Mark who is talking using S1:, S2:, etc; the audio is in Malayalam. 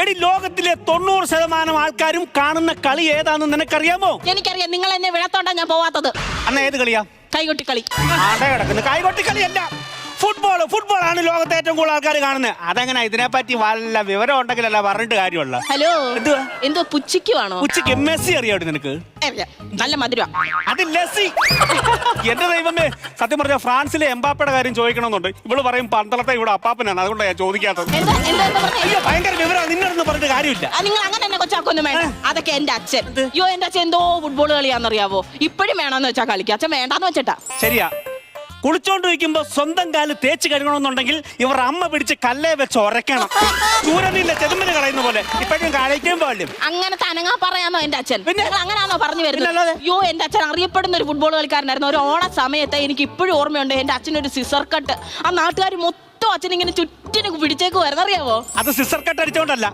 S1: എടി ലോകത്തിലെ 90% ആൾക്കാരും കാണുന്ന കളി ഏതാണെന്ന് നിനക്കറിയാമോ?
S2: എനിക്കറിയാം, നിങ്ങൾ എന്നെ വിളത്തോണ്ടാ ഞാൻ പോവാത്തത്.
S1: അന്ന് ഏത് കളിയാ?
S2: കൈകൊട്ടി കളി.
S1: ആടെ കിടക്കുന്നു. കൈകൊട്ടി കളിയല്ല, ഫുട്ബോളാണ് ലോകത്തെ ഏറ്റവും കൂടുതൽ ആൾക്കാർ കാണുന്നത്. അതെങ്ങനെ? ഇതിനെപ്പറ്റി വല്ല വിവരം ഉണ്ടെങ്കിലല്ല പറഞ്ഞിട്ട് കാര്യമുള്ള.
S2: ഹലോ, എന്തോ പുച്ചിക്കുവാണോ?
S1: ഉച്ചയ്ക്ക് മെസ്സി അറിയാം നിനക്ക്?
S2: നല്ല മധുര.
S1: അത് ലസ്സി. എന്റെ ദൈവമേ, സത്യം പറഞ്ഞ ഫ്രാൻസിലെ എംബാപ്പയുടെ കാര്യം ചോദിക്കണമെന്നുണ്ട്. ഇവള് പറയും പന്തളത്തെ ഇവിടെ അപ്പാപ്പനാണ്, അതുകൊണ്ടാണ് ഞാൻ ചോദിക്കാത്തത്. അയ്യോ, ഭയങ്കര വിവരം. നിന്നൊന്നും പറഞ്ഞിട്ട് കാര്യമില്ല.
S2: നിങ്ങൾ അങ്ങനെ തന്നെ കൊച്ചാക്കൊന്നും വേണ്ട. അതൊക്കെ എന്റെ അച്ഛൻ. അയ്യോ, എന്റെ അച്ഛൻ എന്തോ ഫുട്ബോൾ കളിയാന്നറിയാവോ? ഇപ്പഴും വേണമെന്ന് വെച്ചാ കളിക്കുക. അച്ഛൻ വേണ്ടാന്ന് വെച്ചിട്ടാ.
S1: ശരിയാ. കുളിച്ചോണ്ടിരിക്കുമ്പോ സ്വന്തം കാല് തേച്ച് കഴുകണമെന്നുണ്ടെങ്കിൽ ഇവർ അമ്മ പിടിച്ച് കല്ലേ വെച്ച് ഉരയ്ക്കണം. ചൂരനില്ല ചെതുമ്പിന് കളയുന്ന പോലെ. ഇപ്പോഴും കളിക്കുമ്പോ
S2: അങ്ങനെ തനങ്ങാ പറയാന്നോ എന്റെ അച്ഛൻ? അങ്ങനെയാണോ പറഞ്ഞു വരുന്നത്? അയ്യോ, എന്റെ അച്ഛൻ അറിയപ്പെടുന്ന ഒരു ഫുട്ബോൾ കളിക്കാരനായിരുന്നു. ഒരു ഓണ സമയത്ത് എനിക്ക് ഇപ്പോഴും ഓർമ്മയുണ്ട്. എന്റെ അച്ഛനൊരു സിസർ കട്ട്. ആ നാട്ടുകാർ മൊത്തം അച്ഛൻ ഇങ്ങനെ ചുറ്റിന് പിടിച്ചേക്കുമായിരുന്നു, അറിയാവോ?
S1: അത് സിസർ കട്ട് അടിച്ചോണ്ടല്ല,